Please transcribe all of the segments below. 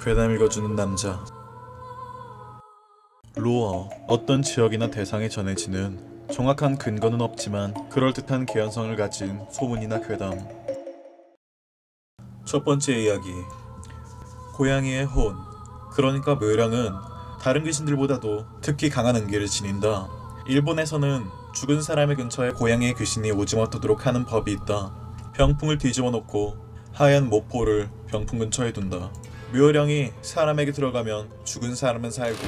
괴담 읽어주는 남자. 로어, 어떤 지역이나 대상에 전해지는 정확한 근거는 없지만 그럴듯한 개연성을 가진 소문이나 괴담. 첫 번째 이야기. 고양이의 혼. 그러니까 묘령은 다른 귀신들보다도 특히 강한 은기를 지닌다. 일본에서는 죽은 사람의 근처에 고양이의 귀신이 오지 못하도록 하는 법이 있다. 병풍을 뒤집어 놓고 하얀 모포를 병풍 근처에 둔다. 묘령이 사람에게 들어가면 죽은 사람은 살고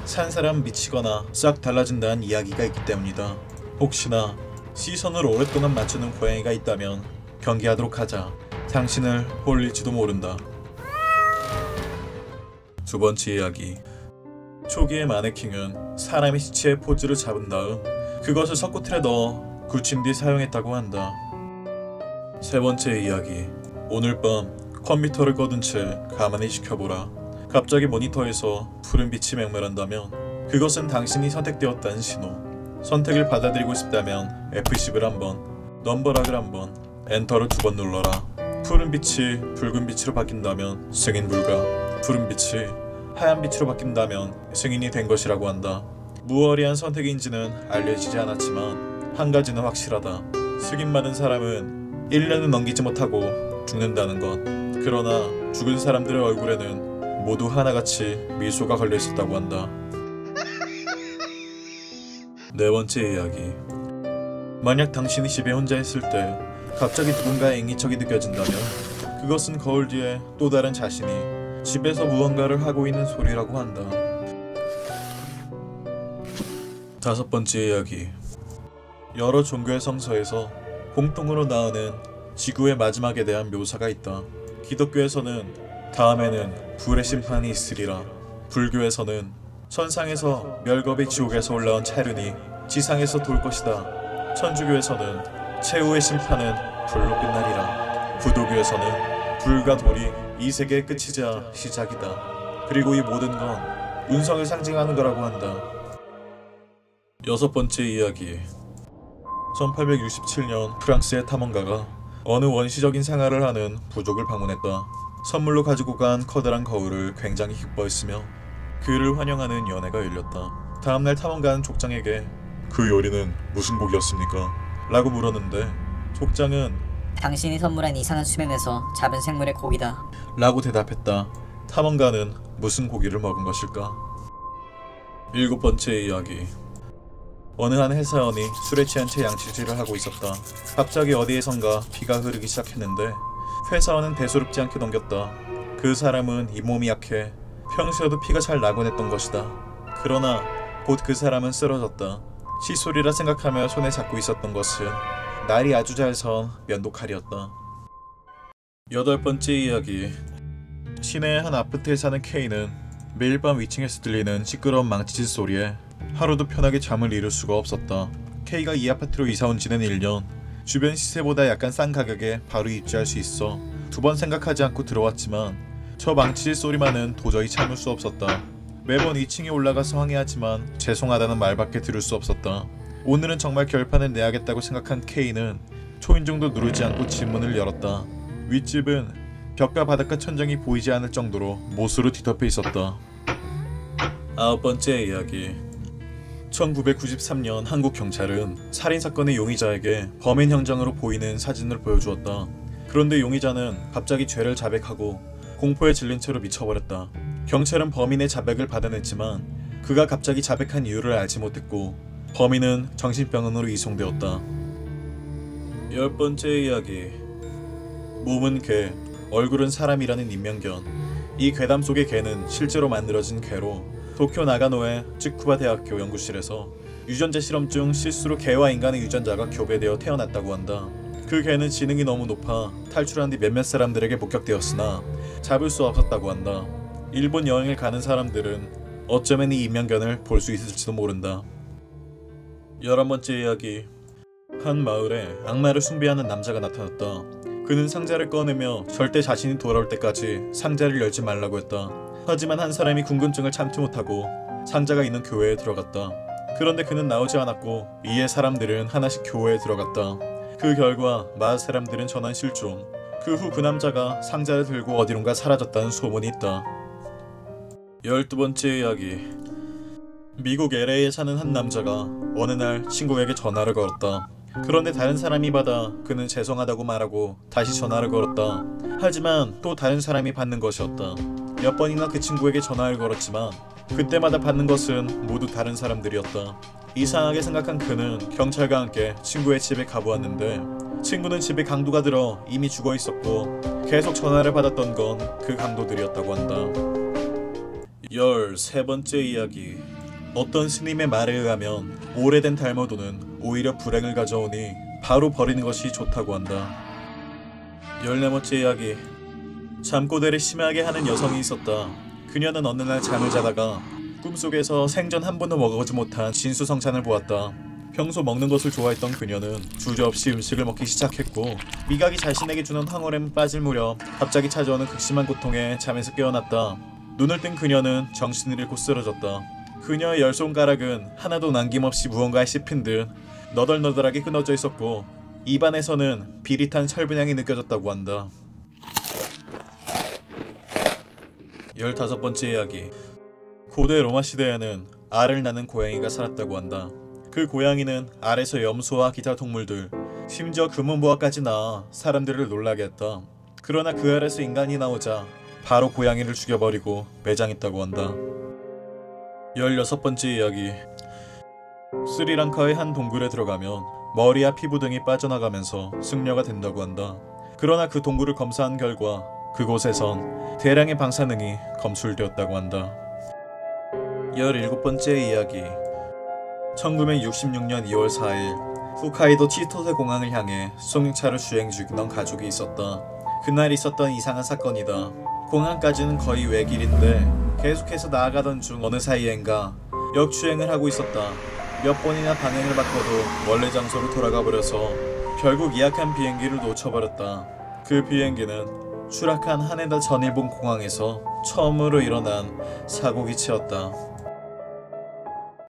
산 사람은 미치거나 싹 달라진다는 이야기가 있기 때문이다. 혹시나 시선을 오랫동안 맞추는 고양이가 있다면 경계하도록 하자. 당신을 홀릴지도 모른다. 두 번째 이야기. 초기의 마네킹은 사람의 시체의 포즈를 잡은 다음 그것을 석고틀에 넣어 굳힌 뒤 사용했다고 한다. 세 번째 이야기. 오늘 밤 컴퓨터를 꺼둔 채 가만히 지켜보라. 갑자기 모니터에서 푸른 빛이 맹렬한다면 그것은 당신이 선택되었다는 신호. 선택을 받아들이고 싶다면 F10을 한번, 넘버락을 한번, 엔터를 2번 눌러라. 푸른 빛이 붉은 빛으로 바뀐다면 승인 불가, 푸른 빛이 하얀 빛으로 바뀐다면 승인이 된 것이라고 한다. 무어리한 선택인지는 알려지지 않았지만 한 가지는 확실하다. 승인받은 사람은 1년을 넘기지 못하고 죽는다는 것. 그러나 죽은 사람들의 얼굴에는 모두 하나같이 미소가 걸려있었다고 한다. 네 번째 이야기. 만약 당신이 집에 혼자 있을 때 갑자기 누군가의 앵기척이 느껴진다면 그것은 거울 뒤에 또 다른 자신이 집에서 무언가를 하고 있는 소리라고 한다. 다섯 번째 이야기. 여러 종교의 성서에서 공통으로 나오는 지구의 마지막에 대한 묘사가 있다. 기독교에서는 다음에는 불의 심판이 있으리라. 불교에서는 천상에서 멸겁이 지옥에서 올라온 차륜이 지상에서 돌 것이다. 천주교에서는 최후의 심판은 불로 끝나리라. 부도교에서는 불과 돌이 이 세계의 끝이자 시작이다. 그리고 이 모든 건 운석을 상징하는 거라고 한다. 여섯 번째 이야기. 1867년 프랑스의 탐험가가 어느 원시적인 생활을 하는 부족을 방문했다. 선물로 가지고 간 커다란 거울을 굉장히 기뻐했으며 그를 환영하는 연회가 열렸다. 다음날 탐험가는 족장에게 그 요리는 무슨 고기였습니까? 라고 물었는데 족장은 당신이 선물한 이상한 수면에서 잡은 생물의 고기다 라고 대답했다. 탐험가는 무슨 고기를 먹은 것일까? 일곱 번째 이야기. 어느 한 회사원이 술에 취한 채 양치질을 하고 있었다. 갑자기 어디에선가 피가 흐르기 시작했는데 회사원은 대수롭지 않게 넘겼다. 그 사람은 잇몸이 약해 평소에도 피가 잘 나곤 했던 것이다. 그러나 곧 그 사람은 쓰러졌다. 시소리라 생각하며 손에 잡고 있었던 것은 날이 아주 잘 선 면도칼이었다. 여덟 번째 이야기. 시내의 한 아파트에 사는 K는 매일 밤 위층에서 들리는 시끄러운 망치질 소리에 하루도 편하게 잠을 이룰 수가 없었다. K가 이 아파트로 이사온 지는 1년. 주변 시세보다 약간 싼 가격에 바로 입주할 수 있어 2번 생각하지 않고 들어왔지만 저 망치질 소리만은 도저히 참을 수 없었다. 매번 2층에 올라가서 항의하지만 죄송하다는 말밖에 들을 수 없었다. 오늘은 정말 결판을 내야겠다고 생각한 K는 초인종도 누르지 않고 집문을 열었다. 윗집은 벽과 바닥과 천장이 보이지 않을 정도로 못으로 뒤덮여 있었다. 아홉 번째 이야기. 1993년 한국 경찰은 살인사건의 용의자에게 범인 형장으로 보이는 사진을 보여주었다. 그런데 용의자는 갑자기 죄를 자백하고 공포에 질린 채로 미쳐버렸다. 경찰은 범인의 자백을 받아냈지만 그가 갑자기 자백한 이유를 알지 못했고 범인은 정신병원으로 이송되었다. 열 번째 이야기. 몸은 개, 얼굴은 사람이라는 인명견. 이 괴담 속의 개는 실제로 만들어진 개로 도쿄 나가노의 츠쿠바 대학교 연구실에서 유전자 실험 중 실수로 개와 인간의 유전자가 교배되어 태어났다고 한다. 그 개는 지능이 너무 높아 탈출한 뒤 몇몇 사람들에게 목격되었으나 잡을 수 없었다고 한다. 일본 여행을 가는 사람들은 어쩌면 이 인명견을 볼 수 있을지도 모른다. 11번째 이야기. 한 마을에 악마를 숭배하는 남자가 나타났다. 그는 상자를 꺼내며 절대 자신이 돌아올 때까지 상자를 열지 말라고 했다. 하지만 한 사람이 궁금증을 참지 못하고 상자가 있는 교회에 들어갔다. 그런데 그는 나오지 않았고 이에 사람들은 하나씩 교회에 들어갔다. 그 결과 마을 사람들은 전원 실종. 그 후 그 남자가 상자를 들고 어디론가 사라졌다는 소문이 있다. 12번째 이야기. 미국 LA에 사는 한 남자가 어느 날 친구에게 전화를 걸었다. 그런데 다른 사람이 받아 그는 죄송하다고 말하고 다시 전화를 걸었다. 하지만 또 다른 사람이 받는 것이었다. 몇 번이나 그 친구에게 전화를 걸었지만 그때마다 받는 것은 모두 다른 사람들이었다. 이상하게 생각한 그는 경찰과 함께 친구의 집에 가보았는데 친구는 집에 강도가 들어 이미 죽어 있었고 계속 전화를 받았던 건 그 강도들이었다고 한다. 13번째 이야기. 어떤 스님의 말에 의하면 오래된 달모도는 오히려 불행을 가져오니 바로 버리는 것이 좋다고 한다. 14번째 이야기. 잠꼬대를 심하게 하는 여성이 있었다. 그녀는 어느 날 잠을 자다가 꿈속에서 생전 한 번도 먹어보지 못한 진수성찬을 보았다. 평소 먹는 것을 좋아했던 그녀는 주저없이 음식을 먹기 시작했고 미각이 자신에게 주는 황홀함에 빠질 무렵 갑자기 찾아오는 극심한 고통에 잠에서 깨어났다. 눈을 뜬 그녀는 정신을 잃고 쓰러졌다. 그녀의 열 손가락은 하나도 남김없이 무언가에 씹힌 듯 너덜너덜하게 끊어져 있었고 입안에서는 비릿한 철분향이 느껴졌다고 한다. 15번째 이야기. 고대 로마 시대에는 알을 낳는 고양이가 살았다고 한다. 그 고양이는 알에서 염소와 기타 동물들, 심지어 금은보화까지 낳아 사람들을 놀라게 했다. 그러나 그 알에서 인간이 나오자 바로 고양이를 죽여버리고 매장했다고 한다. 16번째 이야기. 스리랑카의 한 동굴에 들어가면 머리와 피부 등이 빠져나가면서 승려가 된다고 한다. 그러나 그 동굴을 검사한 결과 그곳에선 대량의 방사능이 검출되었다고 한다. 17번째 이야기. 1966년 2월 4일 홋카이도 치토세 공항을 향해 승용차를 주행 중이던 가족이 있었다. 그날 있었던 이상한 사건이다. 공항까지는 거의 외길인데 계속해서 나아가던 중 어느 사이엔가 역주행을 하고 있었다. 몇 번이나 방향을 바꿔도 원래 장소로 돌아가 버려서 결국 예약한 비행기를 놓쳐버렸다. 그 비행기는 추락한 하네다 전일본 공항에서 처음으로 일어난 사고기치였다.